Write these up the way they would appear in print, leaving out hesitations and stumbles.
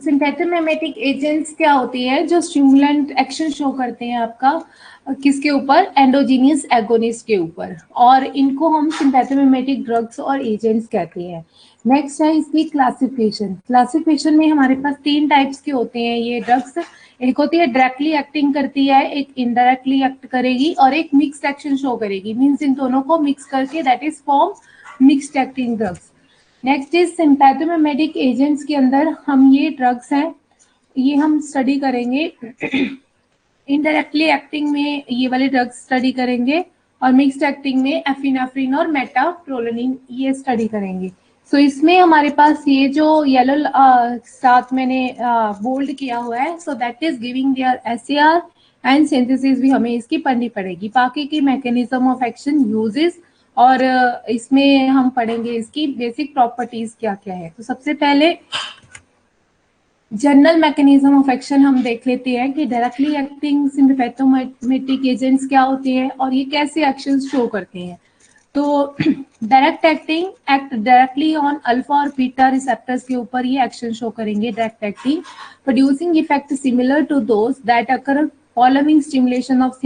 सिंथेटोमिमेटिक agents क्या होती है, जो स्टिमुलेंट एक्शन शो करते हैं आपका किसके ऊपर, एंडोजीनियस एगोनिस्ट के ऊपर, और इनको हम सिंथेटोमिमेटिक ड्रग्स और एजेंट्स कहते हैं। नेक्स्ट है इसकी क्लासिफिकेशन। क्लासिफिकेशन में हमारे पास 3 टाइप्स के होते हैं ये ड्रग्स। एक होती है डायरेक्टली एक्टिंग करती है, एक इनडायरेक्टली एक्ट करेगी, और एक मिक्स्ड एक्शन शो करेगी। मींस इन दोनों को मिक्स करके that is form mixed acting drugs. Next is sympathomimetic agents के अंदर हम ये ड्रग्स हैं, ये हम स्टडी करेंगे। इनडायरेक्टली एक्टिंग में ये वाले ड्रग्स स्टडी करेंगे, और मिक्स्ड एक्टिंग में एफिनेफ्रिन और मेटाप्रोलोनिन ये स्टडी करेंगे। सो इसमें हमारे पास ये जो येलो साथ मैंने बोल्ड किया हुआ है, so that is giving their SAR and synthesis भी हमें इसकी पढ़नी पड़ेगी। बाकी की मैकेनिज्म ऑफ एक्शन, यूजेस, और इसमें हम पढ़ेंगे इसकी बेसिक प्रॉपर्टीज क्या क्या है। तो सबसे पहले जनरल मैकेनिज्म ऑफ एक्शन हम देख लेते हैं कि डायरेक्टली एक्टिंग सिंथेटोमिमेटिक एजेंट्स क्या होते हैं और ये कैसे एक्शंस शो करते हैं। तो direct acting act directly on alpha और बीटा रिसेप्टर्स के ऊपर ये एक्शन शो करेंगे। Direct acting producing effect similar to those that occur following stimulation of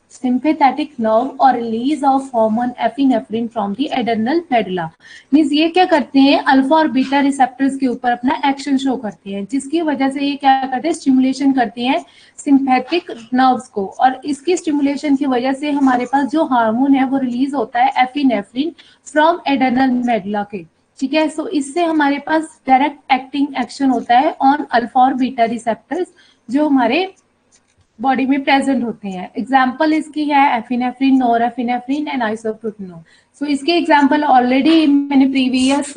sympathetic nerve or release of hormone epinephrine from the adrenal medulla। Means ये क्या करते हैं, alpha और बीटा रिसेप्टर्स के ऊपर अपना एक्शन शो करते हैं, जिसकी वजह से ये क्या करते हैं, स्टिमुलेशन करते हैं सिंपैथिक नर्व्स को, और इसकी स्टिमुलेशन की वजह से हमारे पास जो हार्मोन है वो रिलीज होता है एपिनेफ्रिन फ्रॉम एड्रेनल मेडुला के। ठीक है, सो इससे हमारे पास डायरेक्ट एक्टिंग एक्शन होता है ऑन अल्फा और बीटा रिसेप्टर्स जो हमारे बॉडी में प्रेजेंट होते हैं। एग्जाम्पल इसकी है एफिनेफ्रिन, नोरेफिनेफ्रिन एंड आइसोप्रोटिनोल। सो इसके एग्जाम्पल ऑलरेडी मैंने प्रीवियस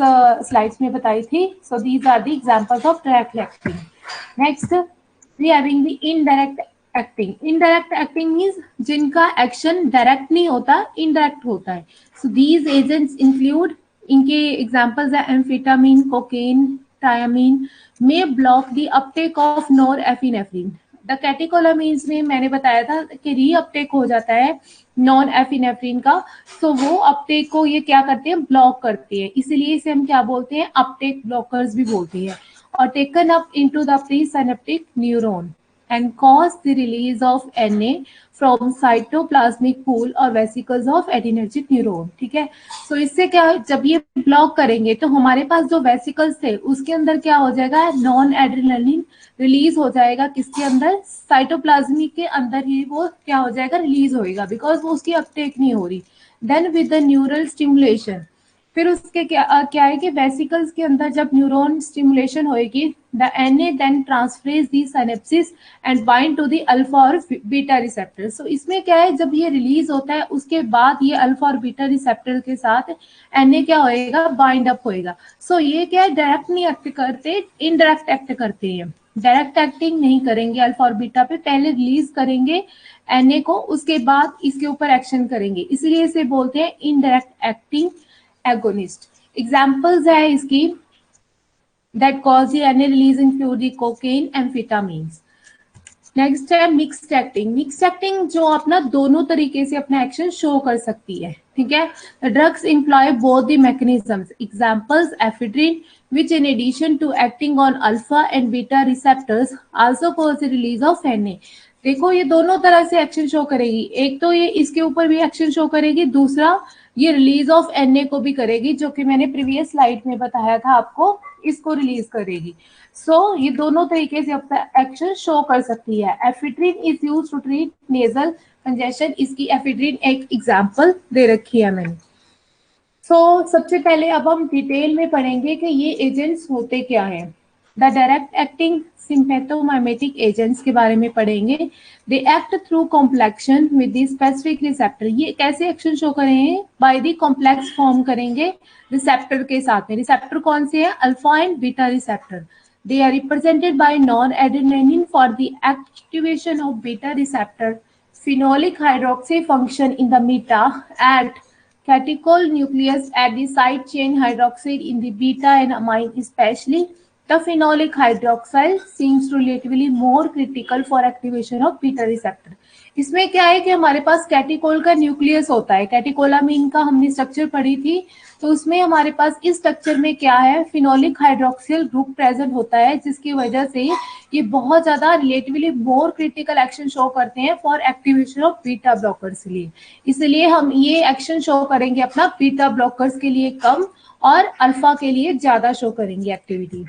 स्लाइड्स में बताई थी। So these are the examples of direct acting. Next we having the indirect acting. Indirect acting means जिनका एक्शन डायरेक्ट नहीं होता, इनडायरेक्ट होता है। सो दीज एजेंट्स इंक्लूड, इनके एग्जाम्पल्स है amphetamine, cocaine, tyramine may block the uptake of norepinephrine। The catecholamines में मैंने बताया था कि रीअपटेक हो जाता है नॉन एफिनेफ्रिन का, तो वो अपटेक को ये क्या करते हैं, ब्लॉक करते हैं, इसीलिए इसे हम क्या बोलते हैं, अपटेक ब्लॉकर्स भी बोलते हैं। और taken up into the pre synaptic neuron and cause the release of Na from cytoplasmic pool और vesicles of adrenergic neuron। ठीक है, सो इससे क्या, जब ये ब्लॉक करेंगे तो हमारे पास जो वेसिकल्स थे उसके अंदर क्या हो जाएगा, नॉन एड्रेनलिन रिलीज हो जाएगा, किसके अंदर, साइटोप्लाज्मिक के अंदर ही वो क्या हो जाएगा, रिलीज होएगा, बिकॉज वो उसकी अपटेक नहीं हो रही। Then with the neural stimulation, फिर उसके क्या है कि वेसिकल्स के अंदर जब न्यूरॉन स्टिमुलेशन होएगी, the Na then transfers the synapsis and bind to the alpha और बीटा रिसेप्टर। सो इसमें क्या है, जब ये रिलीज होता है उसके बाद ये अल्फा और बीटा रिसेप्टर के साथ Na क्या होएगा, बाइंड अप होएगा। सो ये क्या है, डायरेक्ट नहीं एक्ट करते, इनडायरेक्ट एक्ट करते हैं। डायरेक्ट एक्टिंग नहीं करेंगे अल्फा और बीटा पे, पहले रिलीज करेंगे Na को, उसके बाद इसके ऊपर एक्शन करेंगे, इसलिए इसे बोलते हैं इनडायरेक्ट एक्टिंग एगोनिस्ट। एग्जाम्पल्स है इसकी that cause the Na release include the cocaine, amphetamines। Next है मिक्स्ड एक्टिंग। मिक्स्ड एक्टिंग जो अपना दोनों तरीके से अपना एक्शन शो कर सकती है। ठीक है, drugs employ both the mechanisms. Examples ephedrine which in addition to acting on alpha and beta receptors also cause the release of Na। देखो ये दोनों तरह से एक्शन शो करेगी, एक तो ये इसके ऊपर भी एक्शन शो करेगी, दूसरा ये रिलीज ऑफ Na को भी करेगी, जो कि मैंने प्रीवियस स्लाइड में बताया था आपको, इसको रिलीज करेगी। सो ये दोनों तरीके से अपना एक्शन शो कर सकती है। Ephedrine is used to treat nasal congestion. इसकी एफेड्रिन एक एग्जांपल दे रखी है मैंने। सबसे पहले अब हम डिटेल में पढ़ेंगे कि ये एजेंट्स होते क्या हैं। The direct acting sympathomimetic agents के बारे में पढ़ेंगे। They act through complexation with the specific receptor. ये कैसे एक्शन शो करेंगे, बाय द कॉम्प्लेक्स फॉर्म करेंगे रिसेप्टर के साथ में। रिसेप्टर कौन से है, alpha and beta receptor. They are represented by non adrenaline for the activation of beta receptor. phenolic hydroxy function in the meta at catechol nucleus at the side chain hydroxide in the beta and amine, especially the phenolic hydroxyl seems relatively more critical for activation of beta receptor। इसमें क्या है कि हमारे पास कैटिकोल का nucleus होता है, कैटिकोलामीन का हमने स्ट्रक्चर पढ़ी थी, तो उसमें हमारे पास इस स्ट्रक्चर में क्या है, फिनोलिक हाइड्रोक्सिल ग्रुप प्रेजेंट होता है, जिसकी वजह से ये बहुत ज्यादा रिलेटिवली मोर क्रिटिकल एक्शन शो करते हैं for activation of beta blockers के लिए। इसलिए हम ये एक्शन शो करेंगे अपना बीटा ब्लॉकर्स के लिए कम और अल्फा के लिए ज्यादा शो करेंगे एक्टिविटी।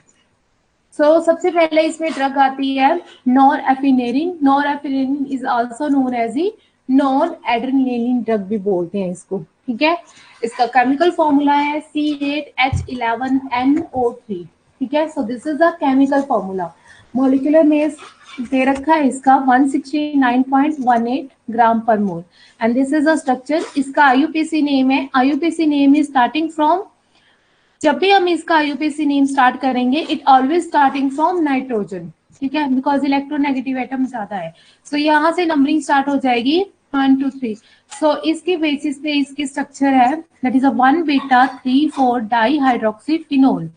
सबसे पहले इसमें ड्रग आती है norepinephrine. Norepinephrine is also known as E noradrenaline drug भी बोलते हैं इसको, ठीक है। इसका केमिकल फॉर्मूला है C8H11NO3, ठीक है। So this is the chemical formula. Molecular mass दे रखा है इसका 169.18 ग्राम पर mole and this is a structure. इसका आईयूपीसी नेम है, IUPAC name is starting from, जब भी हम इसका आईयूपीसी नेम स्टार्ट करेंगे it always starting from nitrogen, ठीक है, बिकॉज इलेक्ट्रोनेगेटिव एटम ज्यादा है। सो यहाँ से नंबरिंग स्टार्ट हो जाएगी 1 2 3। सो इसकी बेसिस पे इसकी स्ट्रक्चर है that is a 1 beta 3,4 डाईहाइड्रोक्सीफिनोल।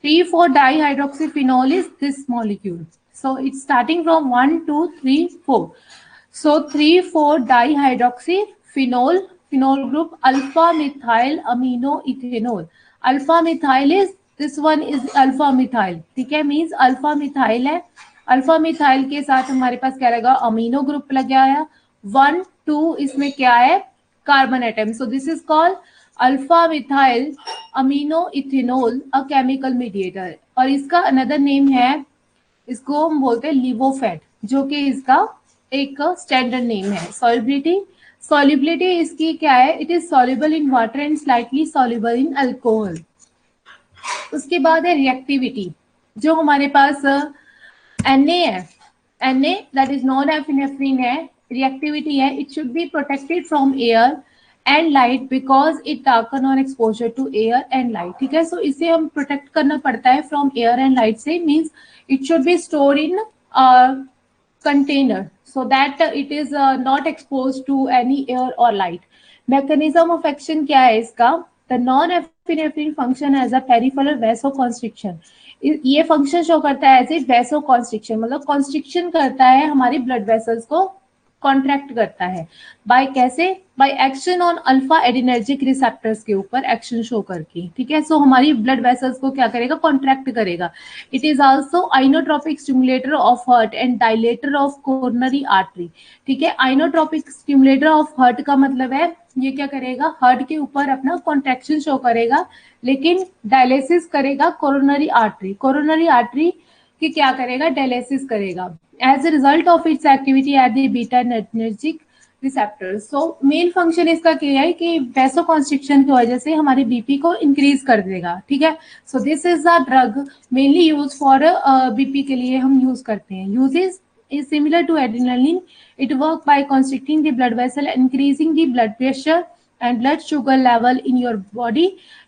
3,4 डाईहाइड्रोक्सीफिनोल is this molecule. So it's starting from 1 2 3 4. So 3,4 dihydroxyphenol, phenol group alpha methyl amino ethanol. Alpha methyl is this one is alpha methyl, ठीक है, means alpha methyl है। Alpha methyl के साथ हमारे पास क्या लगा, amino group लग गया है। 1 2 इसमें क्या है, carbon atom. So this is called alpha methyl amino ethanol a chemical mediator. और इसका अनदर नेम है, इसको हम बोलते हैं लिवोफेट, जो कि इसका एक स्टैंडर्ड नेम है। सॉल्युबिलिटी, सॉल्युबिलिटी इसकी क्या है, it is soluble in water and slightly soluble in alcohol. उसके बाद है रिएक्टिविटी, जो हमारे पास Na है, Na that is non epinephrine है, रिएक्टिविटी है, it should be protected from air and light because it darken on exposure to air and light, ठीक है। सो इसे हम प्रोटेक्ट करना पड़ता है फ्रॉम एयर एंड लाइट से, means it should B store in container so that it is not exposed to any air or light. Mechanism of action क्या है इसका, the non-epinephrine function as a peripheral vasoconstriction. ये function show करता है as a vasoconstriction, मतलब constriction करता है हमारी ब्लड वेसल्स को, कॉन्ट्रैक्ट करता है। बाय कैसे, by action on alpha adrenergic receptors के ऊपर एक्शन शो करके, ठीक है। सो हमारी ब्लड वेसल्स को क्या करेगा, कॉन्ट्रैक्ट करेगा। It is also inotropic stimulator of heart and dilator of coronary artery, ठीक है। आइनोट्रोपिक स्टिमुलेटर ऑफ हार्ट का मतलब है ये क्या करेगा, हार्ट के ऊपर अपना कॉन्ट्रैक्शन शो करेगा, लेकिन डायलिसिस करेगा कोरोनरी आर्टरी, कोरोनरी आर्टरी की क्या करेगा, डायलिसिस करेगा as a result of its activity at the beta energic receptor. So main function इसका क्या है कि वैसोकॉन्स्ट्रिक्शन की वजह से हमारे बीपी को इंक्रीज कर देगा, ठीक है। So this is the drug mainly use for BP के लिए हम यूज करते हैं। Uses is similar to adrenaline. It works by constricting the blood vessel, increasing the blood pressure and blood sugar level in your body.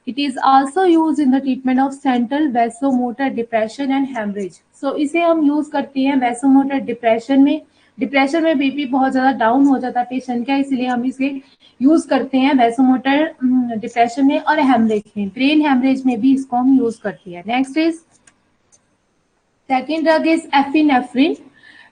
It is also used in the treatment of central vasomotor depression and hemorrhage. So इसे हम use करते हैं vasomotor depression में, depression में BP बहुत ज्यादा down हो जाता है पेशेंट का, इसलिए हम इसे यूज करते हैं वैसोमोटर डिप्रेशन में और हेमरेज में, ब्रेन हेमरेज में भी इसको हम यूज करते हैं। Next is second drug is epinephrine.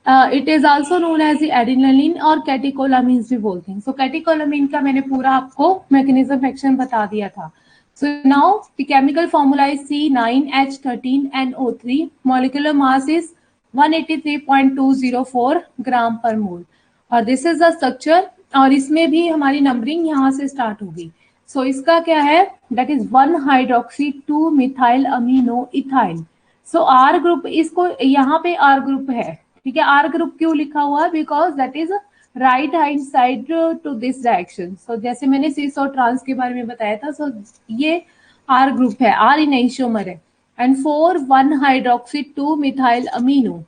It is also known as adrenaline और कैटिकोलामीन भी बोलते हैं। सो कैटिकोलामीन का मैंने पूरा आपको मैकेनिज्म एक्शन बता दिया था। So now the chemical formula is C9H13NO3, molecular mass is 183.204 ग्राम पर मोल और दिस इज द स्ट्रक्चर। और इसमें भी हमारी नंबरिंग यहाँ से स्टार्ट होगी। सो इसका क्या है, that is 1 hydroxy 2 methyl amino ethyl. So R group, इसको यहाँ पे आर ग्रुप है, ठीक है। आर ग्रुप क्यों लिखा हुआ है, because that is right hand side to this direction. So जैसे मैंने सिस और ट्रांस के बारे में बताया था, सो ये आर ग्रुप है, आर इन आइसोमर है। And 4 1 hydroxy 2 methyl amino,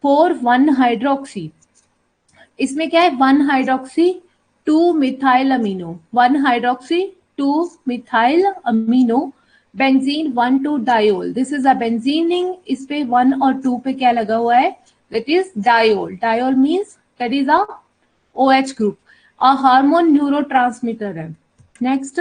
4 1 hydroxy, इसमें क्या है 1 hydroxy 2 methyl amino, 1 hydroxy 2 methyl amino, benzene 1 2 diol, this is a benzene ring. इस पे 1 और 2 पे क्या लगा हुआ है, that is diol. Diol means that is a OH group, a hormone neurotransmitter है। Next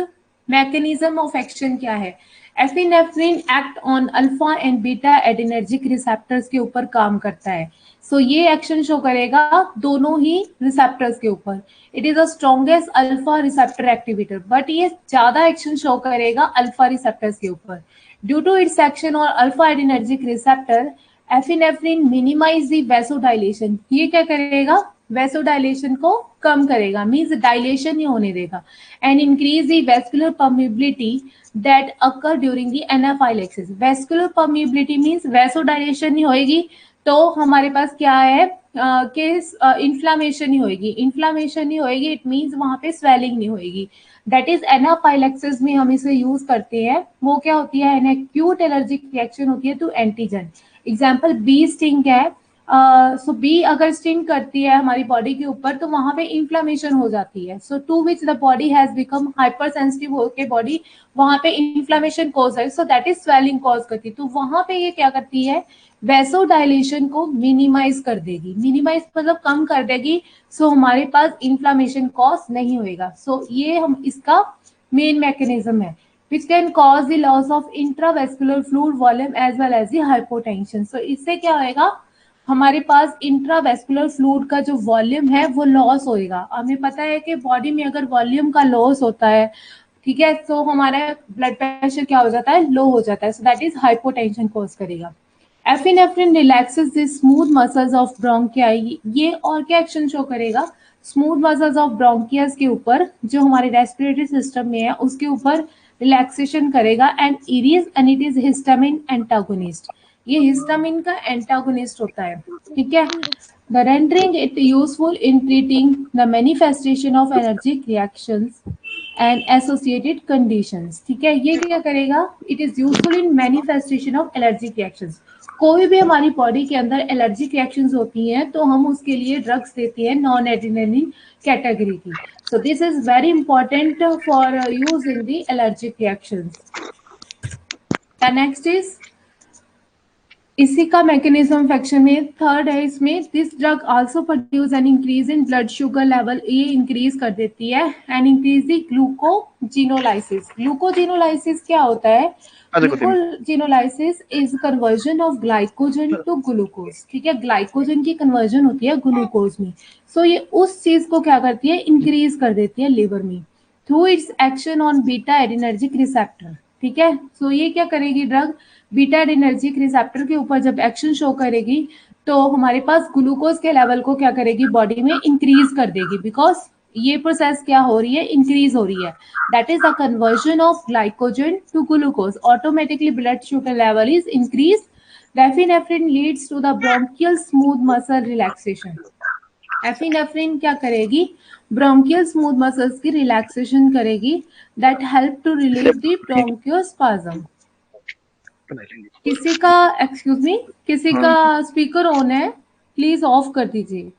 मैकेनिज्म ऑफ एक्शन क्या है? Epinephrine act on alpha and beta adrenergic receptors के ऊपर काम करता है. सो ये एक्शन शो करेगा दोनों ही रिसेप्टर्स के ऊपर. It is a strongest alpha receptor activator, but ये ज्यादा एक्शन शो करेगा अल्फा रिसेप्टर्स के ऊपर. ड्यू टू इट्स एक्शन और alpha adrenergic receptor, epinephrine minimize the vasodilation. ये क्या करेगा? वैसोडाइलेशन को कम करेगा, मीन्स डायलेशन नहीं होने देगा. And increase the vascular permeability that occur during the anaphylaxis. Vascular permeability means vasodilation नहीं होएगी तो हमारे पास क्या है कि इन्फ्लामेशन नहीं होएगी. इन्फ्लामेशन नहीं होएगी इट मीन्स वहां पे स्वेलिंग नहीं होएगी. दैट इज एनाफाइलेक्सिस में हम इसे यूज करते हैं. वो क्या होती है? एन एक्यूट एलर्जिक रिएक्शन होती है to antigen. Example bee sting है. सो बी अगर स्टिंग करती है हमारी बॉडी के ऊपर तो वहां पे इन्फ्लामेशन हो जाती है. So to which the body has become hyper sensitive होकर बॉडी वहां पे इन्फ्लामेशन कॉज है. So that is swelling cause करती है. तो वहां पे ये क्या करती है? वैसोडाइलेशन को मिनिमाइज कर देगी. मिनिमाइज मतलब कम कर देगी. सो हमारे पास इन्फ्लामेशन कॉज नहीं होएगा. सो ये हम इसका मेन मैकेनिज्म है which can cause the loss of intravascular fluid volume as well as the hypotension. So इससे क्या होएगा? हमारे पास इंट्रावेस्कुलर फ्लूइड का जो वॉल्यूम है वो लॉस होएगा. हमें पता है कि बॉडी में अगर वॉल्यूम का लॉस होता है, ठीक है, तो हमारा ब्लड प्रेशर क्या हो जाता है? लो हो जाता है. So that is hypotension cause करेगा. Epinephrine relaxes the smooth muscles of bronchi. ये और क्या एक्शन शो करेगा? स्मूथ मसल्स ऑफ ब्रोंकियस के ऊपर जो हमारे रेस्पिरेटरी सिस्टम में है उसके ऊपर रिलैक्सेशन करेगा. And it is histamine antagonist. ये हिस्टामिन का एंटागोनिस्ट होता है. ठीक है. The rendering it useful in treating the manifestation of allergic reactions and associated conditions. ठीक है. ये क्या करेगा? It is useful in manifestation of allergic reactions. कोई भी हमारी बॉडी के अंदर एलर्जिक रिएक्शंस होती हैं तो हम उसके लिए ड्रग्स देते हैं नॉन एड्रेनलिन कैटेगरी की. So this is very important for use in the allergic reactions. The next is इसी का मैकेनिज्म ऑफ एक्शन में थर्ड है. इसमें this drug also produce an increase in blood sugar level. ये increase कर देती है. And increase the glycogenolysis. Glycogenolysis क्या होता है? Glycogenolysis is conversion of glycogen to glucose. ठीक है. ग्लाइकोजन की कन्वर्जन होती है ग्लूकोज में. सो ये उस चीज को क्या करती है? इंक्रीज कर देती है लिवर में through it's action on beta adrenergic receptor. ठीक है. सो ये क्या करेगी ड्रग? बीटा एडिनर्जिक रिसेप्टर के ऊपर जब एक्शन शो करेगी तो हमारे पास ग्लूकोज के लेवल को क्या करेगी? बॉडी में इंक्रीज कर देगी. बिकॉज ये प्रोसेस क्या हो रही है? इंक्रीज हो रही है. That is the conversion of glycogen to glucose. Automatically blood sugar level is increase. Epinephrine leads to the bronchial smooth muscle relaxation. Epinephrine क्या करेगी? ब्रोंकियल स्मूथ मसल्स की रिलैक्सेशन करेगी. That help to relieve the bronchospasm. किसी का excuse me, किसी का speaker on है, please off कर दीजिए.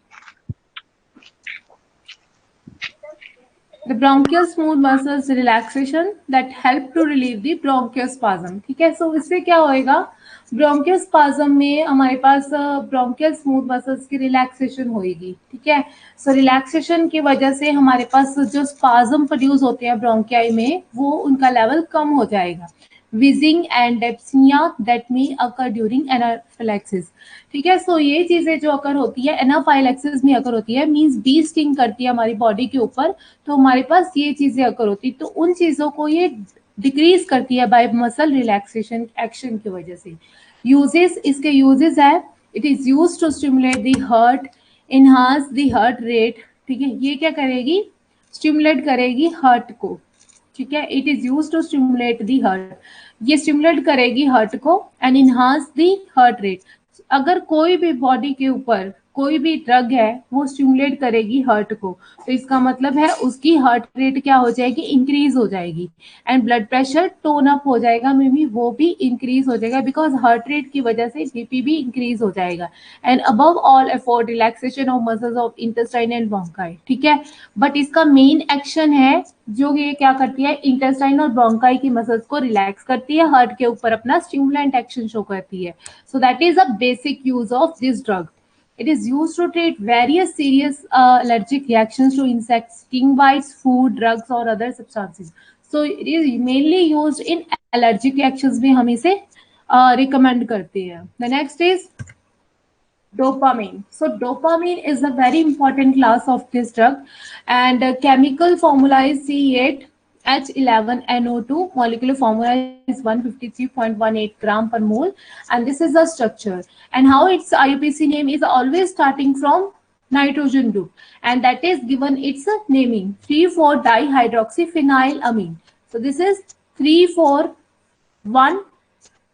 The bronchial smooth muscles relaxation that help to relieve the bronchospasm. ठीक है. सो इससे क्या होएगा? ब्रोंकियोस्पाज्म में हमारे पास ब्रोंकियल स्मूथ मसल्स की रिलैक्सेशन होएगी. ठीक है. सो रिलैक्सेशन की वजह से हमारे पास जो स्पाज्म प्रोड्यूस होते हैं ब्रोंकियाई में वो उनका लेवल कम हो जाएगा. wheezing and dyspnea that may occur during anaphylaxis. ठीक है. सो ये चीजें जो अकर होती है एनाफाइलेक्सिस में अकर होती है, मींस बी स्टिंग करती है हमारी बॉडी के ऊपर तो हमारे पास ये चीजें अकर होती है. तो उन चीजों को ये डिक्रीज करती है बाय मसल रिलैक्सेशन एक्शन की वजह से. यूजेस, इसके यूजेस है it is use to stimulate the heart, enhance the heart rate. ठीक है. ये क्या करेगी? स्टिमुलेट करेगी हार्ट को. ठीक है. It is use to stimulate the heart. ये स्टिमुलेट करेगी हार्ट को and enhance the heart rate. अगर कोई भी बॉडी के ऊपर कोई भी ड्रग है वो स्टिमुलेट करेगी हार्ट को तो इसका मतलब है उसकी हार्ट रेट क्या हो जाएगी? इंक्रीज हो जाएगी. And blood pressure tone up हो जाएगा, मे बी वो भी इंक्रीज हो जाएगा बिकॉज हार्ट रेट की वजह से बीपी भी इंक्रीज हो जाएगा. And above all afford relaxation of muscles of intestine and bronchi. ठीक है. बट इसका मेन एक्शन है जो ये क्या करती है? इंटेस्टाइन और ब्रोंकाई की मसल्स को रिलैक्स करती है, हार्ट के ऊपर अपना स्टिमुलेंट एक्शन शो करती है. So that is a basic use of this drug. It is used to treat various serious allergic reactions to insects, sting bites, food, drugs or other substances. So it is mainly used in allergic reactions में हम इसे recommend करते हैं. The next is dopamine. So dopamine is a very important class of this drug, and chemical formula is C8H11NO2. Molecular formula is 153.18 gram per mole, and this is the structure. And how its IUPAC name is always starting from nitrogen group, and that is given its naming 3,4-dihydroxyphenylamine. So this is 3,4,1.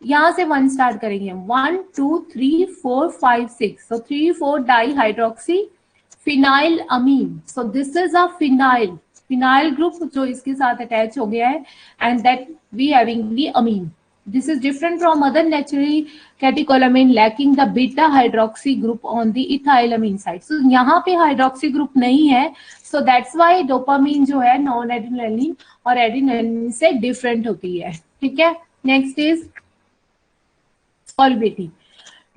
यहाँ से 1 start करेंगे. 1 2 3 4 5 6. So 3,4-dihydroxyphenylamine. So this is a phenyl group जो इसके साथ attach हो गया है, and that we having the amine. This is different from other naturally catecholamine lacking the beta hydroxy group on the ethylamine side. So यहाँ पे hydroxy group नहीं है, so that's why dopamine जो है non adrenaline और adrenaline से different होती है. ठीक है. Next is solubility.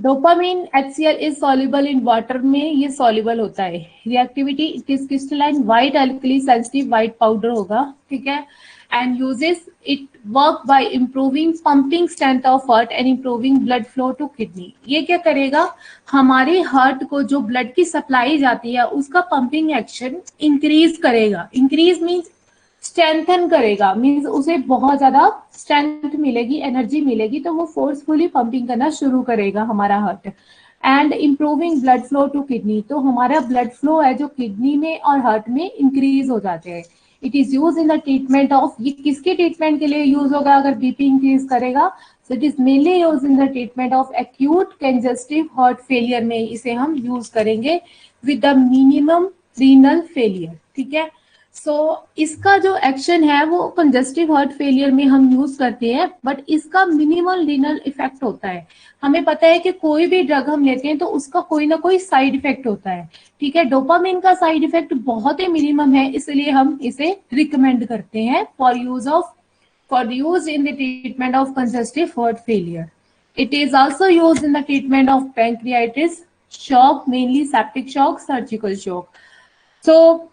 Dopamine HCl is soluble in water में, ये सॉल्युबल होता है. Reactivity it is crystalline white alkali sensitive white powder होगा. ठीक है. And uses it work by improving pumping strength of heart and improving blood flow to kidney. ये क्या करेगा, हमारे हार्ट को जो ब्लड की सप्लाई जाती है उसका पंपिंग एक्शन इंक्रीज करेगा. इंक्रीज मीन्स स्ट्रेंथन करेगा, मीन्स उसे बहुत ज्यादा स्ट्रेंथ मिलेगी, एनर्जी मिलेगी, तो वो फोर्सफुली पंपिंग करना शुरू करेगा हमारा heart. And improving blood flow to kidney, तो हमारा ब्लड फ्लो है जो किडनी में और हार्ट में इंक्रीज हो जाते हैं. It is use in the treatment of, ये किसके ट्रीटमेंट के लिए यूज होगा अगर बीपी इंक्रीज करेगा. So it is mainly use in the treatment of acute congestive heart failure में इसे हम यूज करेंगे with the minimum renal failure. ठीक है. सो इसका जो एक्शन है वो कंजेस्टिव हार्ट फेलियर में हम यूज करते हैं, बट इसका मिनिमल रीनल इफेक्ट होता है. हमें पता है कि कोई भी ड्रग हम लेते हैं तो उसका कोई ना कोई साइड इफेक्ट होता है. ठीक है. डोपामिन का साइड इफेक्ट बहुत ही मिनिमम है, इसलिए हम इसे रिकमेंड करते हैं for use in the treatment of congestive heart failure. It is also use in the treatment of pancreatitis shock, mainly septic shock, surgical shock. So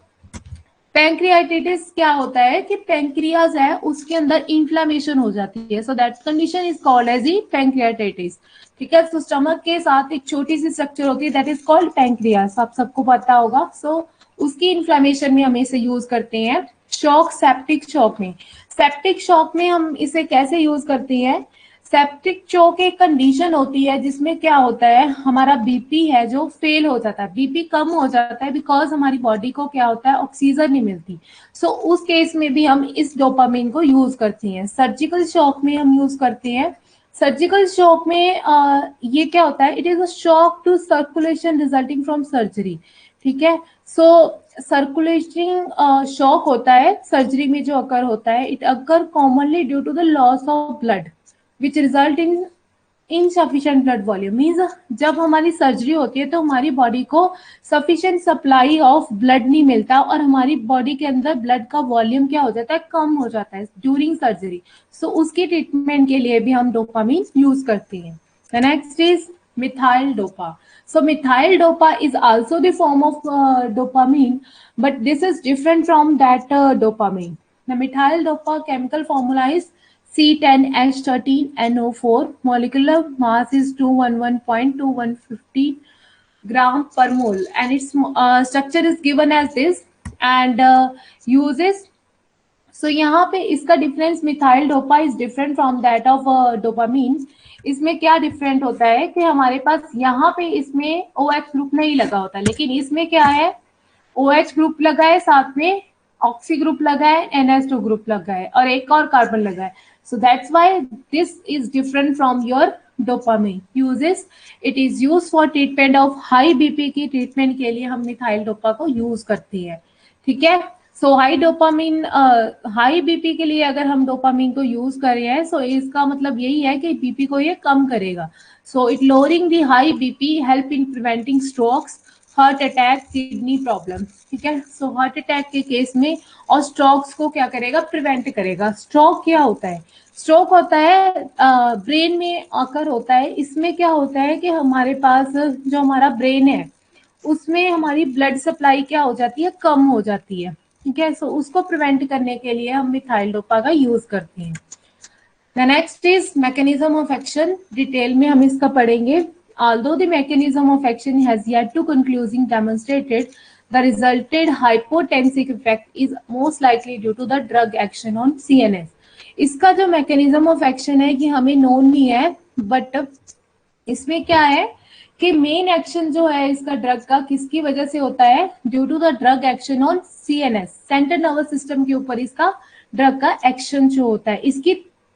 pancreatitis क्या होता है कि पैंक्रियाज है उसके अंदर इन्फ्लेमेशन हो जाती है, so that condition is called as E pancreatitis. ठीक है. तो स्टमक के साथ एक छोटी सी स्ट्रक्चर होती है दैट इज कॉल्ड पैंक्रियास, आप सबको पता होगा. सो उसकी इन्फ्लेमेशन में हम इसे यूज करते हैं. शॉक, सेप्टिक शॉक में, सेप्टिक शॉक में हम इसे कैसे यूज करते हैं. सेप्टिक शॉक एक कंडीशन होती है जिसमें क्या होता है, हमारा बीपी है जो फेल हो जाता है, बीपी कम हो जाता है बिकॉज हमारी बॉडी को क्या होता है, ऑक्सीजन नहीं मिलती. सो उस केस में भी हम इस डोपामिन को यूज करते हैं. सर्जिकल शॉक में हम यूज करते हैं. सर्जिकल शॉक में ये क्या होता है, it is a shock to circulation resulting from surgery. ठीक है. सो सर्कुलेटिंग शॉक होता है सर्जरी में जो अकर होता है. It occur commonly due to the loss of blood which result in insufficient blood volume. Means जब हमारी सर्जरी होती है तो हमारी बॉडी को सफिशिएंट सप्लाई ऑफ ब्लड नहीं मिलता और हमारी बॉडी के अंदर ब्लड का वॉल्यूम क्या हो जाता है, कम हो जाता है ड्यूरिंग सर्जरी. सो उसकी ट्रीटमेंट के लिए भी हम डोपामिन यूज करते हैं. The next is methyl dopa. So methyl dopa is also the form of dopamine, but this is different from that dopamine. The methyl dopa chemical formula is C10H13NO4. Molecular mass is 211.2150 gram per mole, and its structure is given as this. And uses, so यहाँ पे इसका difference, methyl dopa is different from that of dopamine. इसमें क्या different होता है कि हमारे पास यहाँ पे इसमें OH ग्रुप नहीं लगा होता, लेकिन इसमें क्या है, OH ग्रुप लगा है, साथ में ऑक्सी ग्रुप लगा है, NH2 ग्रुप लगा है और एक और कार्बन लगा है. So that's why this is different from your dopamine uses. It is used for treatment of high BP की ट्रीटमेंट के लिए हम मिथाइल डोपा को यूज करते हैं. ठीक है. सो हाई डोपामिन, हाई बीपी के लिए अगर हम डोपामिन को यूज कर रहे हैं, सो इसका मतलब यही है कि बीपी को ये कम करेगा. So it lowering the high BP help in preventing strokes, heart attack, kidney problem. ठीक है. सो हार्ट अटैक के केस में और स्ट्रोक्स को क्या करेगा, प्रिवेंट करेगा. स्ट्रोक क्या होता है, स्ट्रोक होता है ब्रेन में आकर होता है. इसमें क्या होता है कि हमारे पास जो हमारा ब्रेन है उसमें हमारी ब्लड सप्लाई क्या हो जाती है, कम हो जाती है. ठीक है, सो उसको प्रिवेंट करने के लिए हम मिथाइल डोपा का यूज करते हैं। The next is mechanism of action, detail में हम इसका पढ़ेंगे। Although the mechanism of action has yet to conclusively demonstrated, the resulted hypotensive effect is most likely due to the drug action on CNS. इसका जो mechanism of action है कि हमें known नहीं है, बट इसमें क्या है कि मेन एक्शन जो है इसका ड्रग का किसकी वजह से होता है, due to the drug action on CNS, central nervous system के ऊपर इसका ड्रग का एक्शन जो होता है। इसकी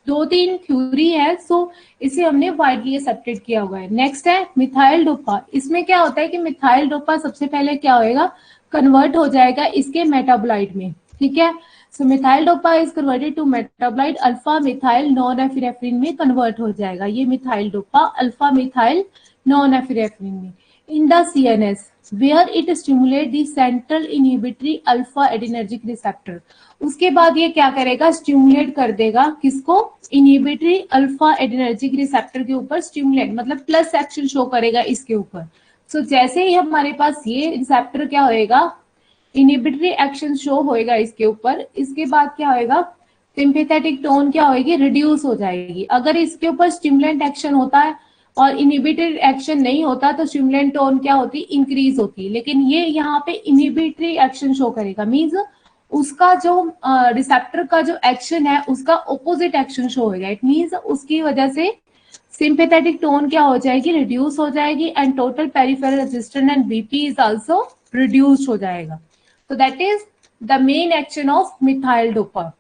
2-3 थ्योरी है, सो इसे हमने वाइडली एक्सेप्टेड किया हुआ है। नेक्स्ट है मिथाइल डोपा। इसमें क्या होता है कि मिथाइल डोपा सबसे पहले क्या होएगा, कन्वर्ट हो जाएगा इसके मेटाबोलाइट में। ठीक है, so methyl dopa is converted to metabolite alpha methyl norepinephrine में कन्वर्ट हो जाएगा। ये methyl dopa alpha methyl norepinephrine में in the CNS where it stimulate the central inhibitory alpha adrenergic receptor. उसके बाद ये क्या करेगा, स्टिमुलेट कर देगा किसको, इनहिबिटरी अल्फा एडिनर्जिक रिसेप्टर के ऊपर स्टिमुलेट, मतलब प्लस एक्शन शो करेगा इसके ऊपर। सो जैसे ही हमारे पास ये रिसेप्टर क्या होएगा, इनहिबिटरी एक्शन शो होएगा इसके ऊपर, इसके बाद क्या होएगा, सिंपैथेटिक टोन क्या होएगी, रिड्यूस हो जाएगी। अगर इसके ऊपर स्टिमुलेंट एक्शन होता है और इनहिबिटरी एक्शन नहीं होता तो स्टिमुलेंट टोन क्या होती, इंक्रीज होती। लेकिन ये यहाँ पे इनहिबिटरी एक्शन शो करेगा, मींस उसका जो रिसेप्टर का जो एक्शन है उसका ऑपोजिट एक्शन शो होगा। इट मींस उसकी वजह से सिंपैथेटिक टोन क्या हो जाएगी, रिड्यूस हो जाएगी, and total peripheral resistance and BP is also reduce हो जाएगा। So that is the main action of methyl dopa.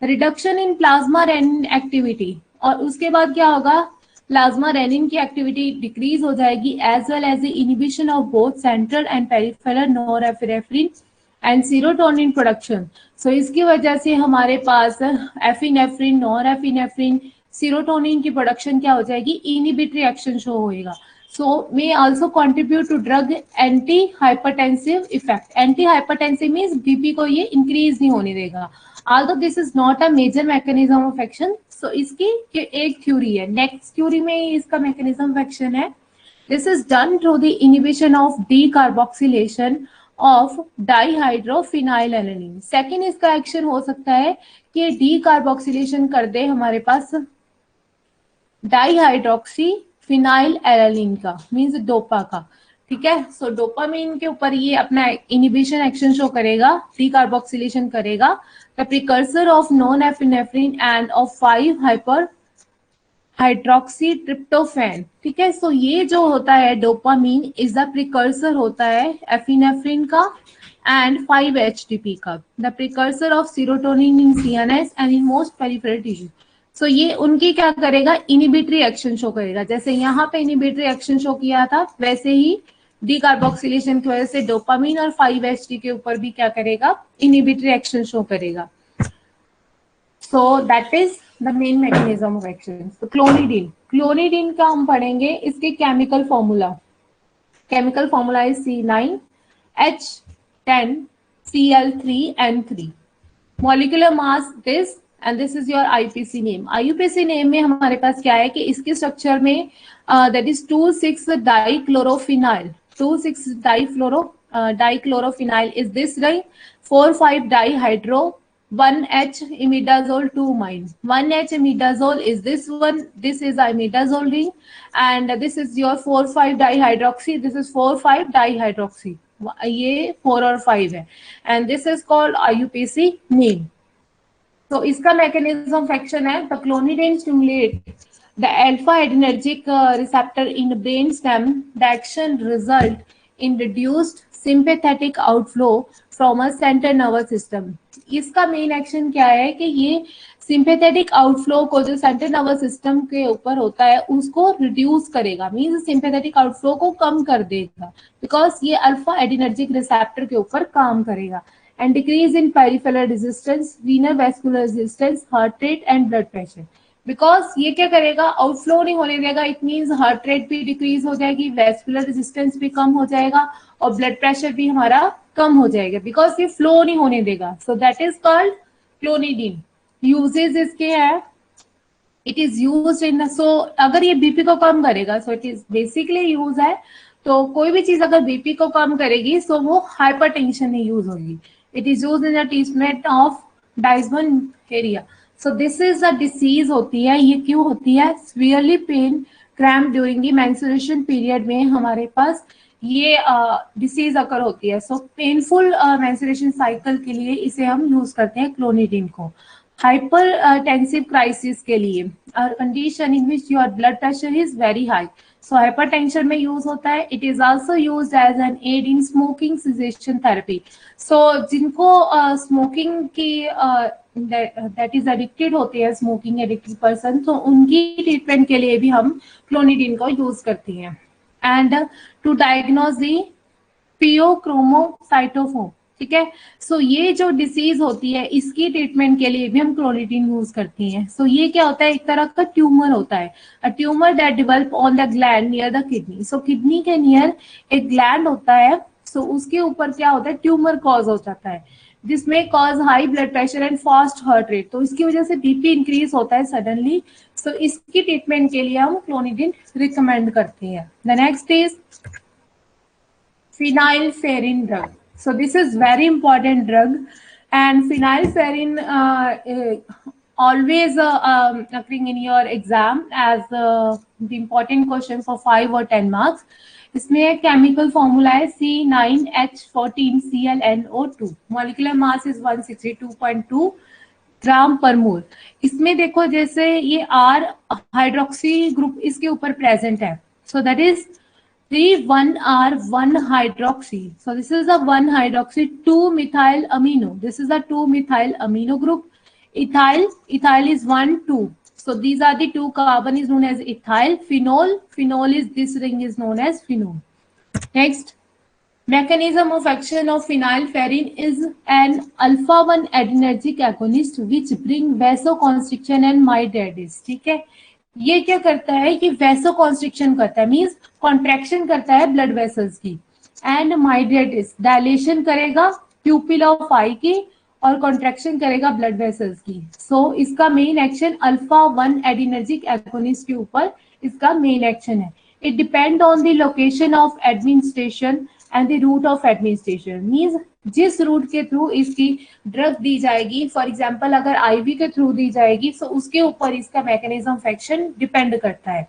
Reduction in plasma renin activity, और उसके बाद क्या होगा, प्लाज्मा रेनिन की एक्टिविटी डिक्रीज हो जाएगी, as well as the inhibition of both central and peripheral norepinephrine and serotonin production. So इसकी वजह से हमारे पास एपिनेफ्रिन, नॉरएपिनेफ्रिन, सीरोटोनिन की प्रोडक्शन क्या हो जाएगी, इनहिबिटरी एक्शन शो होएगा। So may also contribute to drug anti-hypertensive effect. Anti-hypertensive means BP को ये increase नहीं होने देगा. Although this is not a major mechanism of action, so इसकी एक theory है. Next theory में इसका mechanism of action है. This is done through the inhibition of decarboxylation of dihydrophenylalanine. Second इसका action हो सकता है कि decarboxylation कर दे हमारे पास डाईहाइड्रोक्सी फिनाइल एलानिन का, मींस डोपा का। ठीक है, सो डोपामीन के ऊपर ये अपना इनहिबिशन एक्शन शो करेगा, डीकार्बोक्सिलेशन करेगा, the precursor of non epinephrine end of 5 hyper hydroxy tryptophan. ठीक है, सो ये जो होता है डोपामीन इज द प्रिकर्सर होता है एपिनेफ्रिन का एंड 5-HTP का, the precursor of serotonin in CNS and in most peripheral tissue. So ये उनकी क्या करेगा, इनहिबिटरी एक्शन शो करेगा। जैसे यहाँ पे इनहिबिटरी एक्शन शो किया था, वैसे ही डीकार्बोक्सिलेशन की वजह से डोपामीन और 5-HT के ऊपर भी क्या करेगा, इनहिबिटरी एक्शन शो करेगा। So that is the main mechanism of action. तो क्लोनिडीन, क्लोनिडीन का हम पढ़ेंगे इसके chemical formula. Chemical formula is C9H10Cl3N3, molecular mass this, and this is your IUPAC name. IUPAC name में हमारे पास क्या है कि इसके स्ट्रक्चर में that is two six dichlorophenyl, two six dichlorophenyl is this ring, 4,5-डाइहाइड्रो, 1H imidazole 2 amine, 1H imidazole is this one, this is imidazole ring, and this is your 4,5-dihydroxy, this is 4,5-dihydroxy, ये 4 और 5 है, and this is called IUPAC name. तो इसका mechanism of action है, the clonidine stimulate the alpha adrenergic receptor in brain stem, the action result in reduced sympathetic outflow from a central nervous system. इसका main action क्या है कि ये sympathetic outflow को जो सेंट्रल नर्वस सिस्टम के ऊपर होता है उसको रिड्यूस करेगा, मींस सिंपैथेटिक आउटफ्लो को कम कर देगा, बिकॉज ये अल्फा एडिनर्जिक रिसेप्टर के ऊपर काम करेगा, and decrease in peripheral resistance, renal vascular resistance, heart rate and blood pressure. Because ये क्या करेगा, आउटफ्लो नहीं होने देगा, इट मींस हार्ट रेट भी डिक्रीज हो जाएगी, वेस्कुलर रेजिस्टेंस भी कम हो जाएगा और ब्लड प्रेशर भी हमारा कम हो जाएगा, बिकॉज ये फ्लो नहीं होने देगा। सो that is called clonidine. Uses इसके है, इट इज यूज्ड इन, सो अगर ये बीपी को कम करेगा, so it is basically use है, तो कोई भी चीज अगर बीपी को कम करेगी सो वो हाइपरटेंशन में यूज होगी। It is used in the treatment of dysmenorrhea. So this is a disease होती है, ये क्यों होती है? Severely pain cramp during the menstruation period में हमारे पास ये डिसीज अकर होती है. सो पेनफुल मेंस्ट्रुएशन साइकिल के लिए इसे हम यूज करते हैं क्लोनिडिन को. हाइपरटेंसिव क्राइसिस के लिए, condition in which your blood pressure is very high, so hypertension में यूज होता है. It is also used as an aid in smoking cessation therapy. So जिनको स्मोकिंग की दैट इज एडिक्टेड होते हैं, स्मोकिंग एडिक्टेड पर्सन, तो उनकी treatment के लिए भी हम क्लोनिडिन को यूज करती हैं. एंड टू डायग्नोज दी पियोक्रोमोसाइटोफोम, ठीक है. सो ये जो डिसीज होती है इसकी ट्रीटमेंट के लिए भी हम क्लोनिडिन यूज करती हैं. सो ये क्या होता है? एक तरह का ट्यूमर होता है, a tumour that develop on the gland near the kidney. So kidney के नियर एक ग्लैंड होता है, सो उसके ऊपर क्या होता है? ट्यूमर कॉज हो जाता है, जिसमें cause high blood pressure and fast heart rate. तो इसकी वजह से बीपी इंक्रीज होता है सडनली. सो इसकी ट्रीटमेंट के लिए हम क्लोनिडिन रिकमेंड करते हैं. The next is phenylpharine drug. So this is very important drug, and phenylpharine always occurring in your exam as the important question for 5 or 10 marks. इसमें chemical formula है C9H14ClNO2. Molecular mass is 162.2 ग्राम पर मोल. इसमें देखो जैसे ये R hydroxy group इसके ऊपर present है, so that is 3,1R1 hydroxy. So this is a 1 hydroxy 2-methyl amino. This is a 2-methyl amino group. Ethyl is 1, 2. So these are the 2 carbon is known as ethyl. Phenol is this ring is known as phenol. Next, mechanism of action of phenylpharine is an alpha-1 adrenergic agonist which bring vasoconstriction and mydriasis. ठीक है, ये क्या करता है कि vasoconstriction करता है, means contraction करता है ब्लड वेसल्स की, एंड माइड्रेटिस डायलेशन करेगा प्यूपिल ऑफ आई की और कॉन्ट्रैक्शन करेगा ब्लड वेसल्स की. सो इसका main action alpha one adrenergic agonist के ऊपर इसका मेन एक्शन है. It depend on the location of administration and the route of administration, means जिस रूट के थ्रू इसकी ड्रग दी जाएगी, फॉर एग्जांपल अगर आईवी के थ्रू दी जाएगी, सो उसके ऊपर इसका मैकेनिज्म ऑफ एक्शन डिपेंड करता है.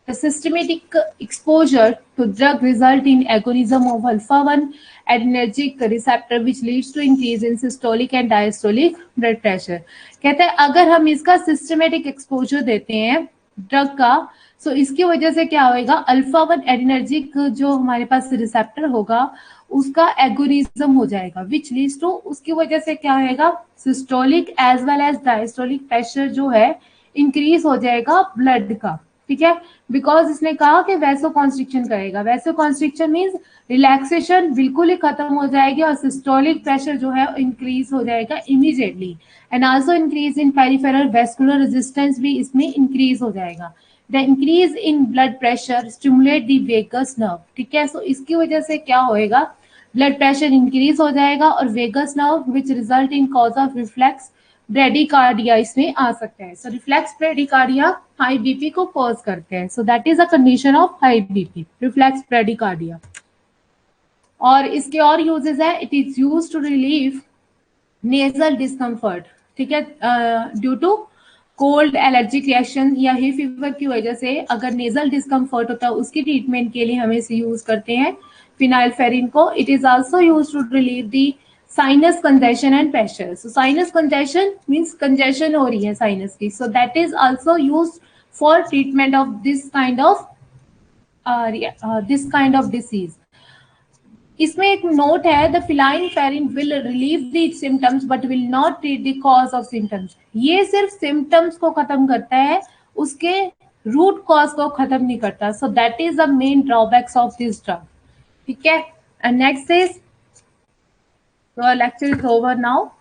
The systematic exposure to drug result in agonism of alpha one adrenergic receptor which leads to increase in systolic and diastolic blood pressure. कहते हैं अगर हम इसका सिस्टमेटिक एक्सपोजर देते हैं ड्रग का, सो इसकी वजह से क्या होएगा? अल्फा-1 एडिनर्जिक जो हमारे पास रिसेप्टर होगा उसका एगोनिज्म हो जाएगा, विच लीड्स टू, उसकी वजह से क्या होएगा? Systolic as well as diastolic pressure जो है इंक्रीज हो जाएगा ब्लड का. ठीक है, बिकॉज इसने कहा कि वैसोकॉन्स्ट्रिक्शन करेगा. वैसोकॉन्स्ट्रिक्शन मींस रिलैक्सेशन बिल्कुल ही खत्म हो जाएगी और सिस्टोलिक प्रेशर जो है इंक्रीज हो जाएगा immediately, and also increase in peripheral vascular resistance भी इसमें इंक्रीज हो जाएगा. The increase in blood pressure stimulate the vagus nerve. ठीक है, सो इसकी वजह से क्या होएगा? ब्लड प्रेशर इंक्रीज हो जाएगा और vagus nerve which result in cause of reflex bradycardia इसमें आ सकता है. So reflex bradycardia high BP को कॉज करते हैं. So that is a condition of high BP, reflex bradycardia. और इसके और यूजेस है. It is used to relieve nasal discomfort. ठीक है, due to cold allergic reaction या ही फीवर की वजह से अगर नेजल डिस्कम्फर्ट होता है उसकी ट्रीटमेंट के लिए हम इसे यूज करते हैं फिनाइलफेरिन को. It is also used to relieve the sinus congestion and pressure. So sinus congestion means congestion हो रही है साइनस की, so that is also used for treatment of this kind of disease. इसमें एक note है, the phenylephrine will relieve the symptoms but will not treat the cause of symptoms. ये सिर्फ symptoms को खत्म करता है, उसके रूट कॉज को खत्म नहीं करता. सो that is the main drawbacks of this drug. ठीक है, and next is, your lecture is over now.